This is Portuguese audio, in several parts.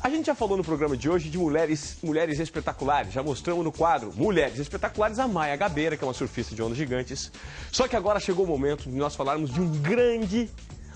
A gente já falou no programa de hoje de mulheres espetaculares. Já mostramos no quadro Mulheres Espetaculares a Maia Gabeira, que é uma surfista de ondas gigantes. Só que agora chegou o momento de nós falarmos de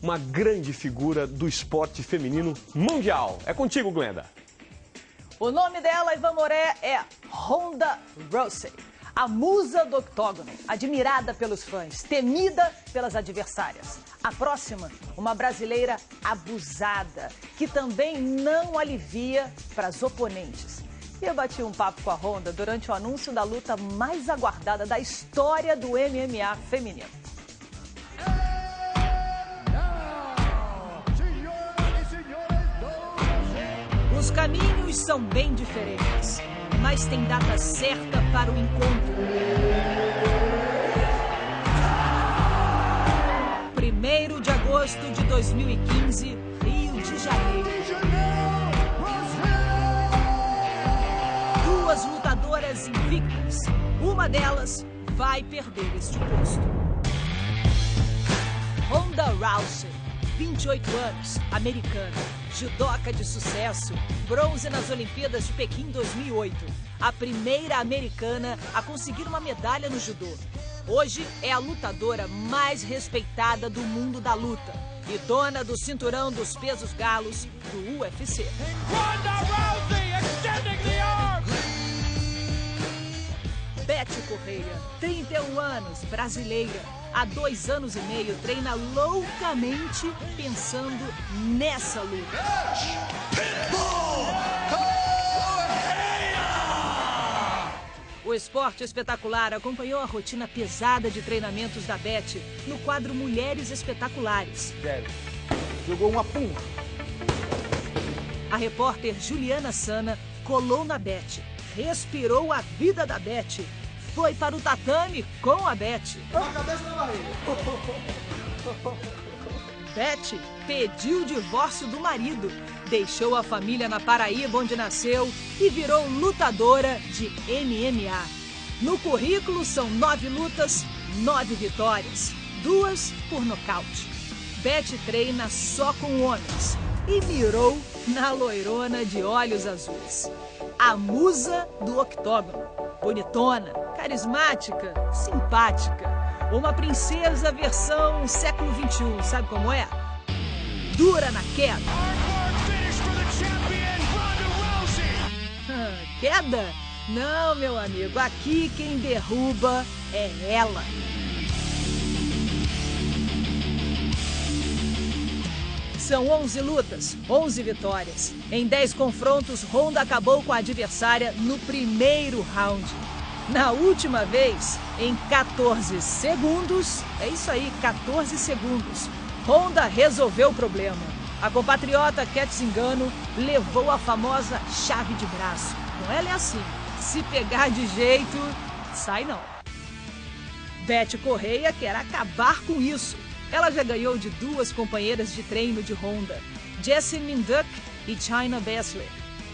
uma grande figura do esporte feminino mundial. É contigo, Glenda. O nome dela, Ivan Moré, é Ronda Rousey. A musa do octógono, admirada pelos fãs, temida pelas adversárias. A próxima, uma brasileira abusada, que também não alivia para as oponentes. E eu bati um papo com a Ronda durante o anúncio da luta mais aguardada da história do MMA feminino. Os caminhos são bem diferentes, mas tem data certa para o encontro. 1º de agosto de 2015, Rio de Janeiro. Duas lutadoras invictas. Uma delas vai perder este posto. Ronda Rousey, 28 anos, americana, judoca de sucesso, bronze nas Olimpíadas de Pequim 2008. A primeira americana a conseguir uma medalha no judô. Hoje é a lutadora mais respeitada do mundo da luta e dona do cinturão dos pesos galos do UFC. Ronda Rousey extending the arm. Betty Correia, 31 anos, brasileira. Há 2 anos e meio treina loucamente pensando nessa luta. O Esporte Espetacular acompanhou a rotina pesada de treinamentos da Betty no quadro Mulheres Espetaculares. Sério, jogou uma pum. A repórter Juliana Sana colou na Betty, respirou a vida da Betty, foi para o tatame com a Betty. A cabeça na barriga. Betty pediu o divórcio do marido, deixou a família na Paraíba, onde nasceu, e virou lutadora de MMA. No currículo são 9 lutas, 9 vitórias, 2 por nocaute. Betty treina só com homens e mirou na loirona de olhos azuis. A musa do octógono. Bonitona, carismática, simpática. Uma princesa versão século XXI, sabe como é? Dura na queda. Queda? Não, meu amigo, aqui quem derruba é ela. São 11 lutas, 11 vitórias. Em 10 confrontos, Ronda acabou com a adversária no primeiro round. Na última vez, em 14 segundos, é isso aí, 14 segundos, Ronda resolveu o problema. A compatriota Cat Zingano levou a famosa chave de braço. Com ela é assim, se pegar de jeito, sai não. Betty Correia quer acabar com isso. Ela já ganhou de 2 companheiras de treino de Ronda, Jessamine Duck e China Baszler.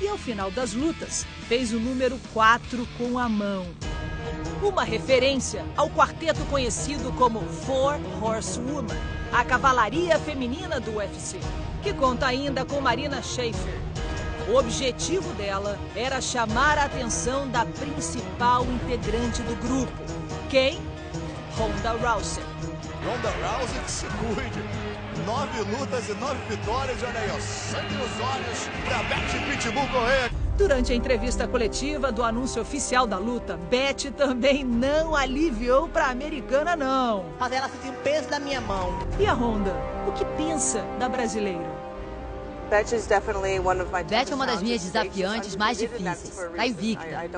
E ao final das lutas, fez o número 4 com a mão. Uma referência ao quarteto conhecido como Four Horsewomen, a cavalaria feminina do UFC, que conta ainda com Marina Shafir. O objetivo dela era chamar a atenção da principal integrante do grupo. Quem? Ronda Rousey. Ronda Rousey que se cuide. 9 lutas e 9 vitórias, olha aí, ó, sangue nos olhos da Betty Pitbull Correia. Durante a entrevista coletiva do anúncio oficial da luta, Betty também não aliviou para a americana, não. Fazer ela sentir o peso da minha mão. E a Ronda? O que pensa da brasileira? Betty é uma das minhas desafiantes mais difíceis. Está invicta.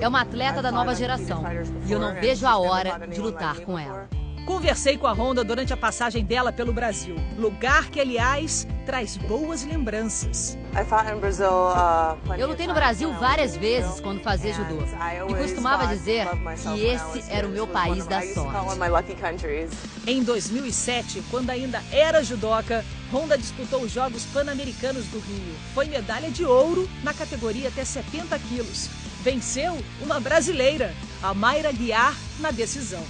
É uma atleta da nova geração e eu não vejo a hora de lutar com ela. Conversei com a Ronda durante a passagem dela pelo Brasil, lugar que, aliás, traz boas lembranças. Eu lutei no Brasil várias vezes quando fazia judô e costumava dizer que esse era o meu país da sorte. Em 2007, quando ainda era judoca, Ronda disputou os Jogos Pan-Americanos do Rio. Foi medalha de ouro na categoria até 70 quilos. Venceu uma brasileira, a Mayra Guiar, na decisão.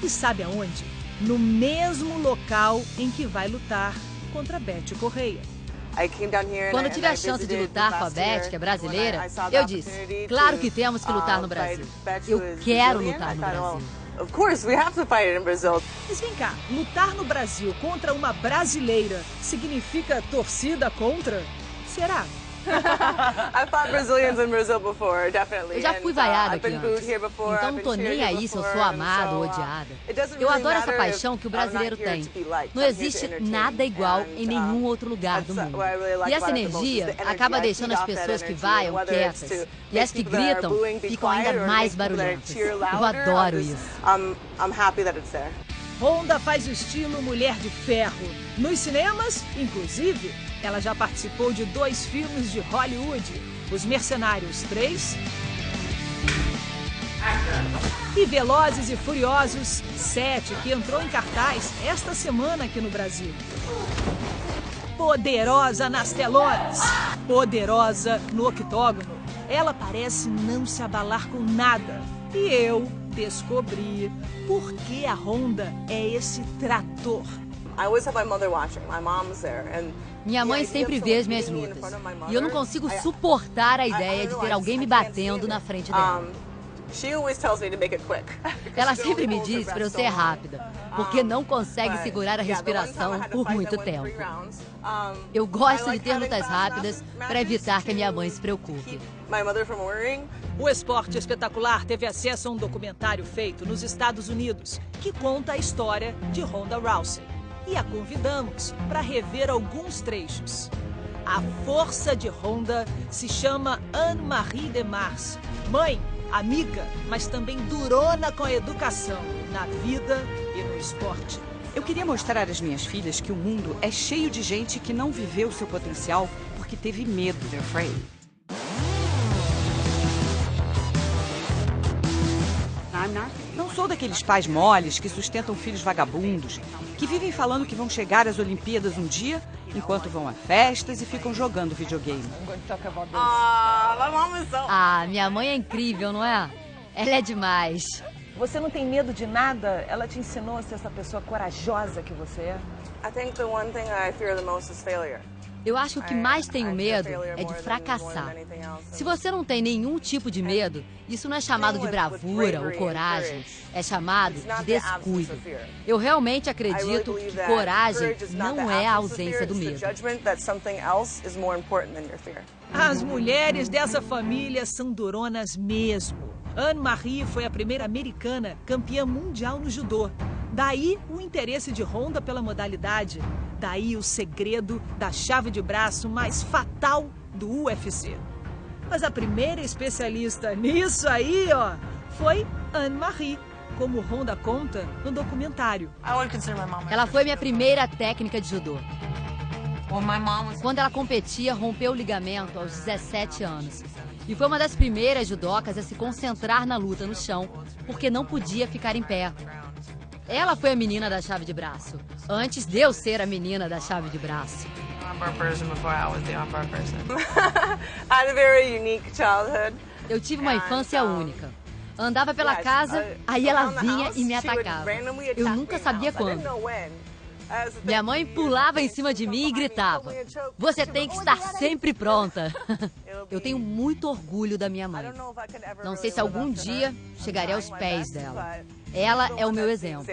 E sabe aonde? No mesmo local em que vai lutar contra Betty Correia. Quando tive a chance de lutar com a Beth, que é brasileira, eu disse, claro que temos que lutar no Brasil. Eu quero lutar no Brasil. Mas vem cá, lutar no Brasil contra uma brasileira significa torcida contra? Será? Eu já fui vaiada aqui antes, então não tô nem aí se eu sou amada ou odiada. Eu adoro essa paixão que o brasileiro tem. Não existe nada igual em nenhum outro lugar do mundo. E essa energia acaba deixando as pessoas que vaiam quietas. E as que gritam ficam ainda mais barulhentas. Eu adoro isso. Honda faz o estilo Mulher de Ferro. Nos cinemas, inclusive, ela já participou de 2 filmes de Hollywood, Os Mercenários 3 e Velozes e Furiosos 7, que entrou em cartaz esta semana aqui no Brasil. Poderosa nas telonas, poderosa no octógono. Ela parece não se abalar com nada. E eu descobri por que a Honda é esse trator. Minha mãe sempre vê as minhas lutas. E eu não consigo suportar a ideia de ter alguém me batendo na frente dela. Ela sempre me diz para eu ser rápida, porque não consegue segurar a respiração por muito tempo. Eu gosto de ter lutas rápidas para evitar que a minha mãe se preocupe. O Esporte Espetacular teve acesso a um documentário feito nos Estados Unidos que conta a história de Ronda Rousey. E a convidamos para rever alguns trechos. A força de Honda se chama Anne-Marie Demars. Mãe, amiga, mas também durona com a educação, na vida e no esporte. Eu queria mostrar às minhas filhas que o mundo é cheio de gente que não viveu seu potencial porque teve medo. Não sou daqueles pais moles que sustentam filhos vagabundos, que vivem falando que vão chegar às Olimpíadas um dia, enquanto vão a festas e ficam jogando videogame. Minha mãe é incrível, não é? Ela é demais. Você não tem medo de nada? Ela te ensinou a ser essa pessoa corajosa que você é? Eu acho que o que mais tenho medo é de fracassar. Se você não tem nenhum tipo de medo, isso não é chamado de bravura ou coragem, é chamado de descuido. Eu realmente acredito que coragem não é a ausência do medo. As mulheres dessa família são duronas mesmo. Anne-Marie foi a primeira americana campeã mundial no judô. Daí o interesse de Honda pela modalidade. Daí o segredo da chave de braço mais fatal do UFC. Mas a primeira especialista nisso aí, foi Anne-Marie, como Honda conta no documentário. Ela foi minha primeira técnica de judô. Quando ela competia, rompeu o ligamento aos 17 anos. E foi uma das primeiras judocas a se concentrar na luta no chão, porque não podia ficar em pé. Ela foi a menina da chave de braço, antes de eu ser a menina da chave de braço. Eu tive uma infância única. Andava pela casa, aí ela vinha e me atacava. Eu nunca sabia quando. Minha mãe pulava em cima de mim e gritava: "Você tem que estar sempre pronta." Eu tenho muito orgulho da minha mãe. Não sei se algum dia chegarei aos pés dela. Ela é o meu exemplo.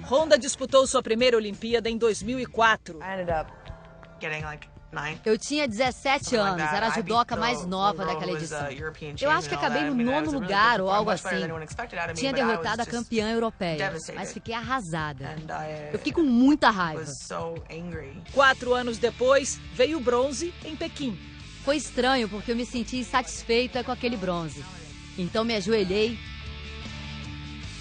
Honda disputou sua primeira Olimpíada em 2004. Eu tinha 17 anos, era a judoca mais nova daquela edição. Eu acho que acabei no 9º lugar ou algo assim. Tinha derrotado a campeã europeia, mas fiquei arrasada. Eu fiquei com muita raiva. 4 anos depois, veio o bronze em Pequim. Foi estranho porque eu me senti insatisfeita com aquele bronze. Então me ajoelhei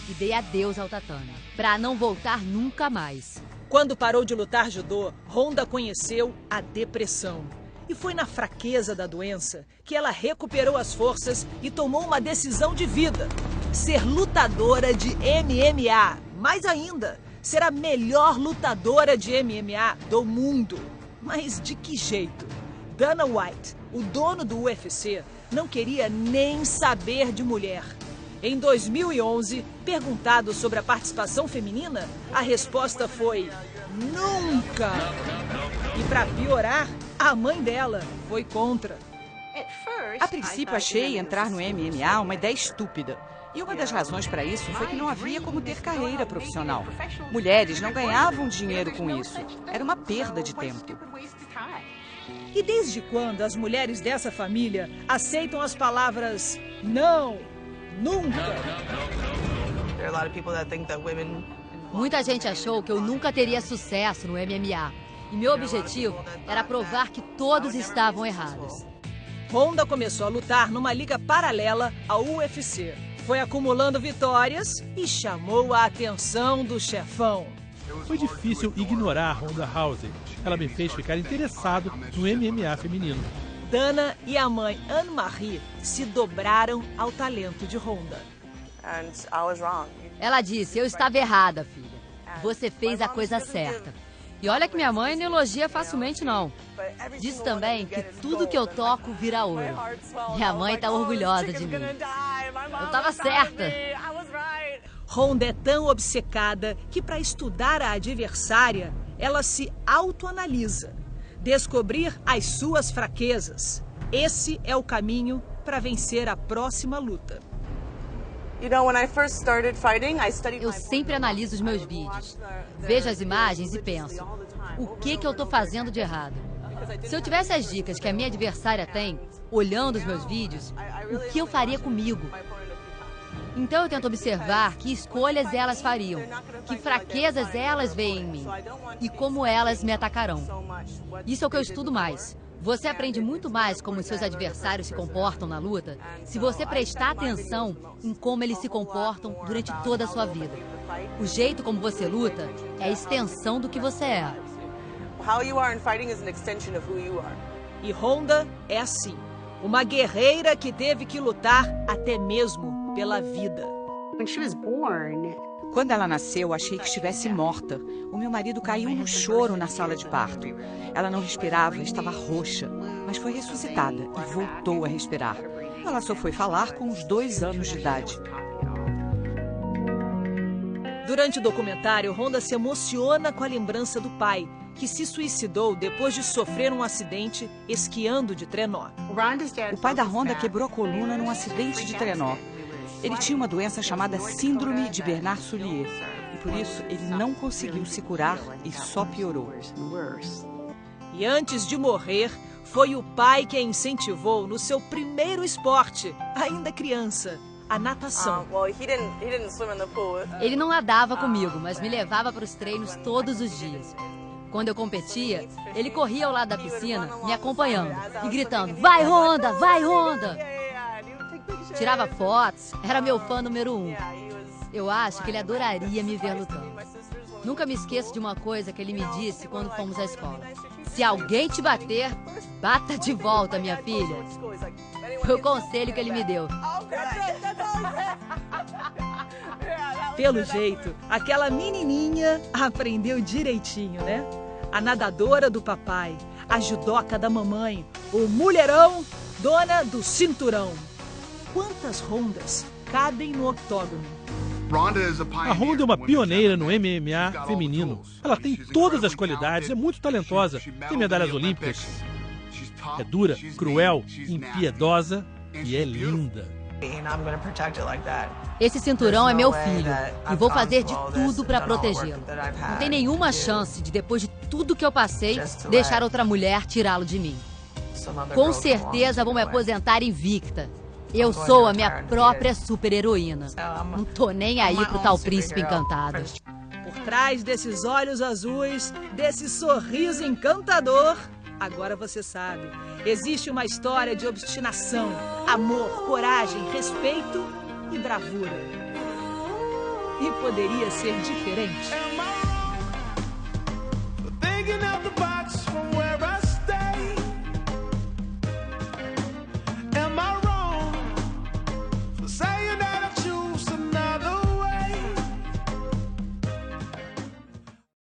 e dei adeus ao tatame, para não voltar nunca mais. Quando parou de lutar judô, Honda conheceu a depressão. E foi na fraqueza da doença que ela recuperou as forças e tomou uma decisão de vida: ser lutadora de MMA. Mais ainda, ser a melhor lutadora de MMA do mundo. Mas de que jeito? Dana White, o dono do UFC, não queria nem saber de mulher. Em 2011, perguntado sobre a participação feminina, a resposta foi: nunca! E para piorar, a mãe dela foi contra. A princípio, achei entrar no MMA uma ideia estúpida. E uma das razões para isso foi que não havia como ter carreira profissional. Mulheres não ganhavam dinheiro com isso. Era uma perda de tempo. E desde quando as mulheres dessa família aceitam as palavras não, nunca? Muita gente achou que eu nunca teria sucesso no MMA. E meu objetivo era provar que todos estavam errados. Honda começou a lutar numa liga paralela ao UFC. Foi acumulando vitórias e chamou a atenção do chefão. Foi difícil ignorar Ronda Rousey. Ela me fez ficar interessado no MMA feminino. Dana e a mãe Anne-Marie se dobraram ao talento de Honda. Ela disse, eu estava errada, filha. Você fez a coisa certa. E olha que minha mãe não elogia facilmente, não. Diz também que tudo que eu toco vira ouro. Minha mãe está orgulhosa de mim. Eu estava certa. Honda é tão obcecada que, para estudar a adversária, ela se autoanalisa. Descobrir as suas fraquezas. Esse é o caminho para vencer a próxima luta. Eu sempre analiso os meus vídeos. Vejo as imagens e penso, o que eu estou fazendo de errado? Se eu tivesse as dicas que a minha adversária tem, olhando os meus vídeos, o que eu faria comigo? Então eu tento observar que escolhas elas fariam, que fraquezas elas veem em mim e como elas me atacarão. Isso é o que eu estudo mais. Você aprende muito mais como os seus adversários se comportam na luta se você prestar atenção em como eles se comportam durante toda a sua vida. O jeito como você luta é a extensão do que você é. E Honda é assim, uma guerreira que teve que lutar até mesmo pela vida. Quando ela nasceu, achei que estivesse morta. O meu marido caiu no choro na sala de parto. Ela não respirava, estava roxa, mas foi ressuscitada e voltou a respirar. Ela só foi falar com uns 2 anos de idade. Durante o documentário, Honda se emociona com a lembrança do pai, que se suicidou depois de sofrer um acidente esquiando de trenó. O pai da Honda quebrou a coluna num acidente de trenó. Ele tinha uma doença chamada Síndrome de Bernard-Soulier. E por isso, ele não conseguiu se curar e só piorou. E antes de morrer, foi o pai que a incentivou no seu primeiro esporte, ainda criança, a natação. Ele não nadava comigo, mas me levava para os treinos todos os dias. Quando eu competia, ele corria ao lado da piscina, me acompanhando e gritando, vai Honda, vai Honda! Tirava fotos, era meu fã número 1. Eu acho que ele adoraria me ver lutando. Nunca me esqueço de uma coisa que ele me disse quando fomos à escola. Se alguém te bater, bata de volta, minha filha. Foi o conselho que ele me deu. Pelo jeito, aquela menininha aprendeu direitinho, né? A nadadora do papai, a judoca da mamãe, o mulherão, dona do cinturão. Quantas Hondas cabem no octógono? A Honda é uma pioneira no MMA feminino. Ela tem todas as qualidades, é muito talentosa, tem medalhas olímpicas. É dura, cruel, impiedosa e é linda. Esse cinturão é meu filho e vou fazer de tudo para protegê-lo. Não tem nenhuma chance de, depois de tudo que eu passei, deixar outra mulher tirá-lo de mim. Com certeza vou me aposentar invicta. Eu sou a minha própria super-heroína. Não tô nem aí pro tal príncipe encantado. Por trás desses olhos azuis, desse sorriso encantador, agora você sabe, existe uma história de obstinação, amor, coragem, respeito e bravura. E poderia ser diferente.